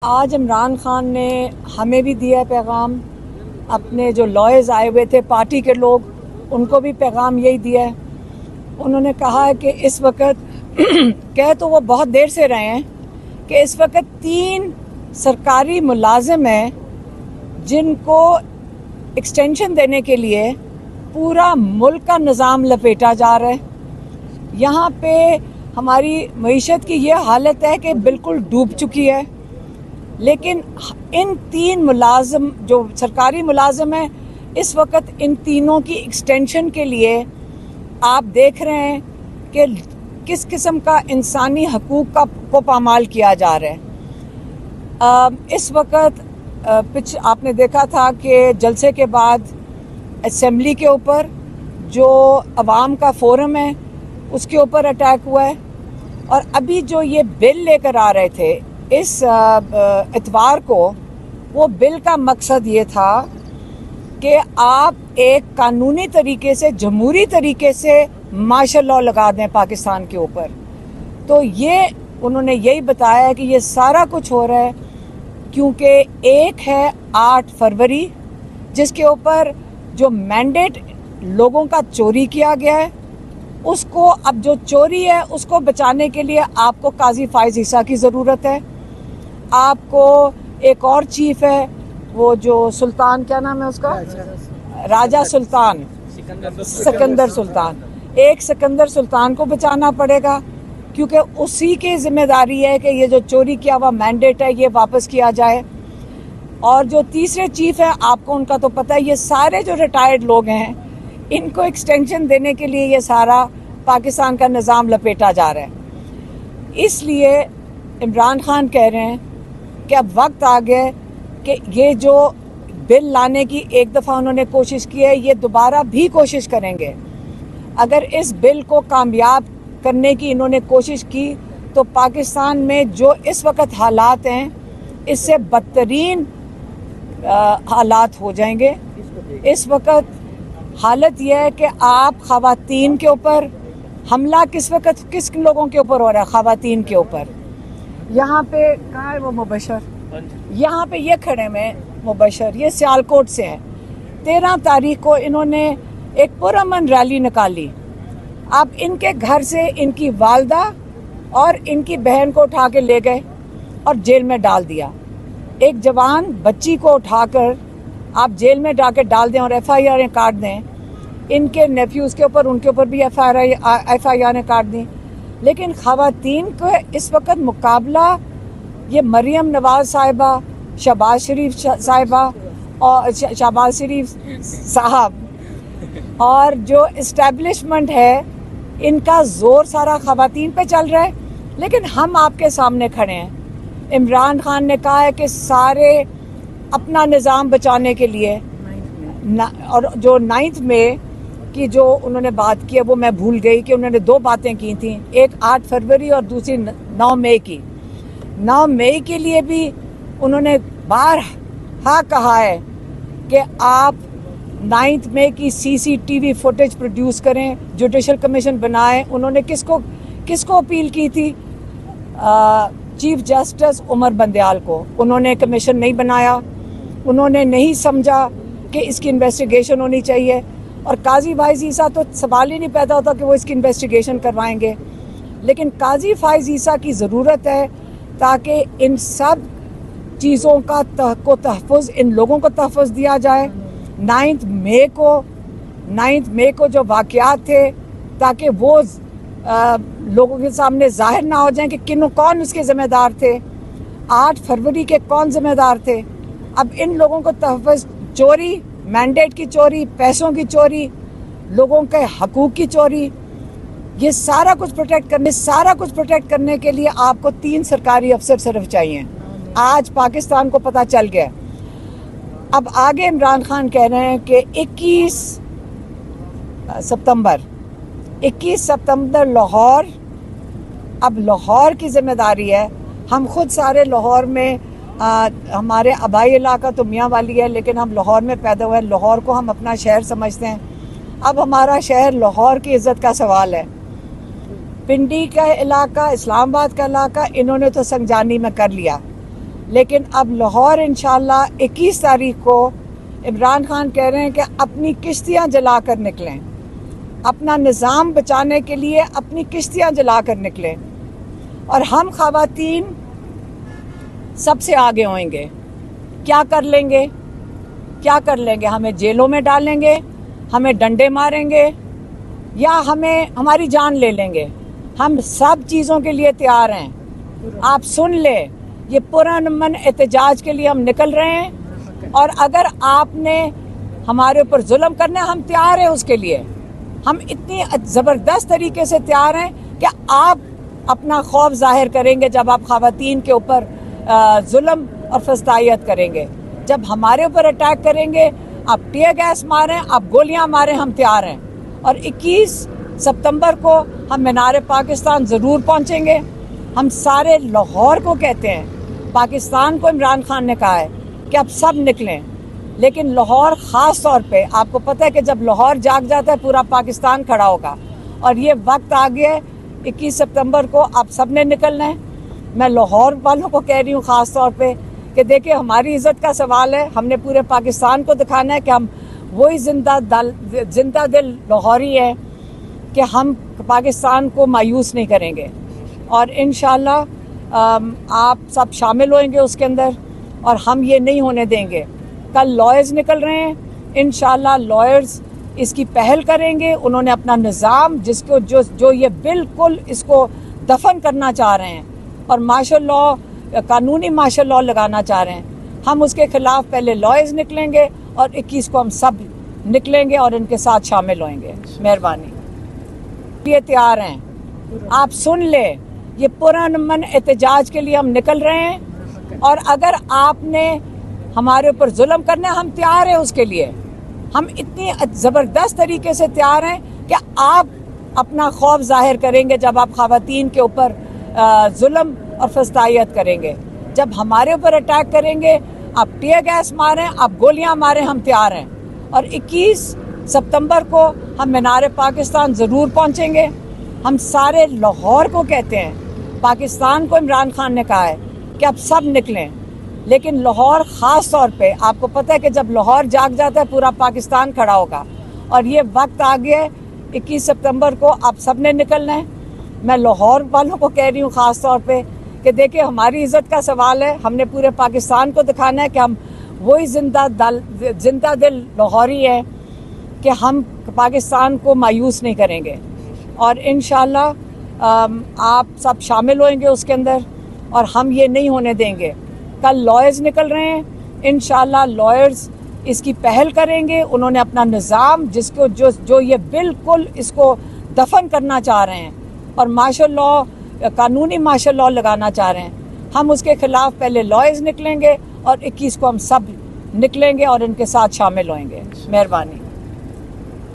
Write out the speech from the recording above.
آج عمران خان نے ہمیں بھی دیا پیغام، اپنے جو لائرز آئے ہوئے تھے پارٹی کے لوگ ان کو بھی پیغام یہی دیا ہے۔ انہوں نے کہا ہے کہ اس وقت کہہ تو وہ بہت دیر سے رہے ہیں کہ اس وقت 3 سرکاری ملازم ہیں جن کو ایکسٹینشن دینے کے لیے پورا ملک کا نظام لپیٹا جا رہا ہے۔ یہاں پہ ہماری معیشت کی یہ حالت ہے کہ بالکل ڈوب چکی ہے، لیکن ان 3 ملازم جو سرکاری ملازم ہیں اس وقت ان تینوں کی ایکسٹینشن کے لیے آپ دیکھ رہے ہیں کہ کس قسم کا انسانی حقوق کو پامال کیا جا رہا ہے۔ اس وقت آپ نے دیکھا تھا کہ جلسے کے بعد اسمبلی کے اوپر جو عوام کا فورم ہے اس کے اوپر اٹیک ہوا ہے، اور ابھی جو یہ بل لے کر آ رہے تھے اس اتوار کو، وہ بل کا مقصد یہ تھا کہ آپ ایک قانونی طریقے سے جمہوری طریقے سے مارشل لاء لگا دیں پاکستان کے اوپر۔ تو یہ انہوں نے یہی بتایا کہ یہ سارا کچھ ہو رہا ہے کیونکہ ایک ہے 8 فروری جس کے اوپر جو مینڈیٹ لوگوں کا چوری کیا گیا ہے، اس کو اب جو چوری ہے اس کو بچانے کے لیے آپ کو قاضی فائز عیسیٰ کی ضرورت ہے، آپ کو ایک اور چیف ہے وہ جو سلطان، کیا نام ہے اس کا، راجہ سلطان، سکندر سلطان، ایک سکندر سلطان کو بچانا پڑے گا کیونکہ اسی کی ذمہ داری ہے کہ یہ جو چوری کیا ہوا مینڈیٹ ہے یہ واپس کیا جائے۔ اور جو تیسرے چیف ہیں آپ کو ان کا تو پتہ ہے، یہ سارے جو ریٹائرڈ لوگ ہیں ان کو ایکسٹینشن دینے کے لیے یہ سارا پاکستان کا نظام لپیٹا جا رہا ہے۔ اس لیے عمران خان کہہ رہے ہیں کہ اب وقت آ گیا ہے کہ یہ جو بل لانے کی ایک دفعہ انہوں نے کوشش کی ہے، یہ دوبارہ بھی کوشش کریں گے۔ اگر اس بل کو کامیاب کرنے کی انہوں نے کوشش کی تو پاکستان میں جو اس وقت حالات ہیں اس سے بدترین حالات ہو جائیں گے۔ اس وقت حالت یہ ہے کہ آپ خواتین کے اوپر حملہ کس وقت کس لوگوں کے اوپر ہو رہا ہے، خواتین کے اوپر۔ یہاں پہ کہاں ہے وہ مبشر، یہاں پہ یہ کھڑے میں مبشر، یہ سیالکوٹ سے ہیں۔ 13 تاریخ کو انہوں نے ایک پرامن ریلی نکالی، اب ان کے گھر سے ان کی والدہ اور ان کی بہن کو اٹھا کے لے گئے اور جیل میں ڈال دیا۔ ایک جوان بچی کو اٹھا کر آپ جیل میں ڈال کے ڈال دیں اور ایف آئی آریں کاٹ دیں، ان کے نیفیوز کے اوپر ان کے اوپر بھی ایف آئی آریں کاٹ دیں، لیکن خواتین کو اس وقت مقابلہ یہ مریم نواز صاحبہ، شہباز شریف صاحبہ اور شہباز شریف صاحب اور جو اسٹیبلشمنٹ ہے ان کا زور سارا خواتین پہ چل رہا ہے، لیکن ہم آپ کے سامنے کھڑے ہیں۔ عمران خان نے کہا ہے کہ سارے اپنا نظام بچانے کے لیے، اور جو 9 مئی کی جو انہوں نے بات کی ہے وہ میں بھول گئی کہ انہوں نے 2 باتیں کی تھیں، ایک 8 فروری اور دوسری 9 مئی کی۔ 9 مئی کے لیے بھی انہوں نے بارہا کہا ہے کہ آپ 9 مئی کی CCTV فوٹیج پروڈیوس کریں، جوڈیشل کمیشن بنائیں۔ انہوں نے کس کو اپیل کی تھی؟ چیف جسٹس عمر بندیال کو۔ انہوں نے کمیشن نہیں بنایا، انہوں نے نہیں سمجھا کہ اس کی انویسٹیگیشن ہونی چاہیے، اور قاضی فائز عیسیٰ تو سوال ہی نہیں پیدا ہوتا کہ وہ اس کی انویسٹیگیشن کروائیں گے، لیکن قاضی فائز عیسیٰ کی ضرورت ہے تاکہ ان سب چیزوں کا تحفظ، ان لوگوں کو تحفظ دیا جائے۔ 9 مئی کو جو واقعات تھے تاکہ وہ لوگوں کے سامنے ظاہر نہ ہو جائیں کہ کون اس کے ذمہ دار تھے، 8 فروری کے کون ذمہ دار تھے۔ اب ان لوگوں کو تحفظ، چوری، مینڈیٹ کی چوری، پیسوں کی چوری، لوگوں کے حقوق کی چوری، یہ سارا کچھ پروٹیکٹ کرنے کے لیے آپ کو 3 سرکاری افسر صرف چاہیے۔ آج پاکستان کو پتہ چل گیا۔ اب آگے عمران خان کہہ رہے ہیں کہ 21 ستمبر لاہور، اب لاہور کی ذمہ داری ہے۔ ہم خود سارے لاہور میں، ہمارے آبائی علاقہ تو میاں والی ہے لیکن ہم لاہور میں پیدا ہوئے، لاہور کو ہم اپنا شہر سمجھتے ہیں۔ اب ہمارا شہر لاہور کی عزت کا سوال ہے۔ پنڈی کا علاقہ، اسلام آباد کا علاقہ انہوں نے تو سنجانی میں کر لیا، لیکن اب لاہور انشاءاللہ 21 تاریخ کو عمران خان کہہ رہے ہیں کہ اپنی کشتیاں جلا کر نکلیں، اپنا نظام بچانے کے لیے اپنی کشتیاں جلا کر نکلیں، اور ہم خواتین سب سے آگے ہوئیں گے۔ کیا کر لیں گے؟ کیا کر لیں گے؟ ہمیں جیلوں میں ڈالیں گے، ہمیں ڈنڈے ماریں گے، یا ہماری جان لے لیں گے؟ ہم سب چیزوں کے لیے تیار ہیں۔ آپ سن لیں، یہ پرامن احتجاج کے لیے ہم نکل رہے ہیں، اور اگر آپ نے ہمارے اوپر ظلم کرنا ہے ہم تیار ہیں اس کے لیے۔ ہم اتنی زبردست طریقے سے تیار ہیں کہ آپ اپنا خوف ظاہر کریں گے جب آپ خواتین کے اوپر ظلم اور فسادیت کریں گے۔ جب ہمارے اوپر اٹیک کریں گے، آپ ٹیئر گیس ماریں، آپ گولیاں ماریں، ہم تیار ہیں۔ اور 21 ستمبر کو ہم مینار پاکستان ضرور پہنچیں گے۔ ہم سارے لاہور کو کہتے ہیں، پاکستان کو عمران خان نے کہا ہے کہ اب سب نکلیں، لیکن لاہور خاص طور پہ آپ کو پتہ ہے کہ جب لاہور جاگ جاتا ہے پورا پاکستان کھڑا ہوگا، اور یہ وقت آ گیا ہے 21 ستمبر کو آپ سب نے نکلنا ہے۔ میں لاہور والوں کو کہہ رہی ہوں خاص طور پہ کہ دیکھیں ہماری عزت کا سوال ہے، ہم نے پورے پاکستان کو دکھانا ہے کہ ہم وہی زندہ دل لاہوری ہے کہ ہم پاکستان کو مایوس نہیں کریں گے، اور انشاءاللہ آپ سب شامل ہوئیں گے اس کے اندر، اور ہم یہ نہیں ہونے دیں گے۔ کل لائرز نکل رہے ہیں، انشاءاللہ لائرز اس کی پہل کریں گے۔ انہوں نے اپنا نظام جو یہ بالکل اس کو دفن کرنا چاہ رہے ہیں اور مارشل لاء، قانونی مارشل لاء لگانا چاہ رہے ہیں، ہم اس کے خلاف پہلے لائرز نکلیں گے، اور 21 کو ہم سب نکلیں گے اور ان کے ساتھ شامل ہوئیں گے۔ مہربانی۔ یہ تیار ہیں، آپ سن لیں، یہ پرامن احتجاج کے لیے ہم نکل رہے ہیں، اور اگر آپ نے ہمارے اوپر ظلم کرنا ہے ہم تیار ہیں اس کے لیے۔ ہم اتنی زبردست طریقے سے تیار ہیں کہ آپ اپنا خوف ظاہر کریں گے جب آپ خواتین کے اوپر ظلم اور فسادیت کریں گے۔ جب ہمارے اوپر اٹیک کریں گے، آپ ٹیئر گیس ماریں، آپ گولیاں ماریں، ہم تیار ہیں۔ اور 21 ستمبر کو ہم مینار پاکستان ضرور پہنچیں گے۔ ہم سارے لاہور کو کہتے ہیں، پاکستان کو عمران خان نے کہا ہے کہ اب سب نکلیں، لیکن لاہور خاص طور پہ آپ کو پتہ ہے کہ جب لاہور جاگ جاتا ہے پورا پاکستان کھڑا ہوگا، اور یہ وقت آ گیا ہے 21 ستمبر کو آپ سب نے نکلنا ہے۔ میں لاہور والوں کو کہہ رہی ہوں خاص طور پہ کہ دیکھیں ہماری عزت کا سوال ہے، ہم نے پورے پاکستان کو دکھانا ہے کہ ہم وہی زندہ دل لاہوری ہے کہ ہم پاکستان کو مایوس نہیں کریں گے، اور انشاءاللہ آپ سب شامل ہوئیں گے اس کے اندر، اور ہم یہ نہیں ہونے دیں گے۔ کل لائرز نکل رہے ہیں، انشاءاللہ لائرز اس کی پہل کریں گے۔ انہوں نے اپنا نظام جو یہ بالکل اس کو دفن کرنا چاہ رہے ہیں اور مارشل لاء، قانونی مارشل لاء لگانا چاہ رہے ہیں، ہم اس کے خلاف پہلے لائرز نکلیں گے، اور 21 کو ہم سب نکلیں گے اور ان کے ساتھ شامل ہوئیں گے۔ مہربانی۔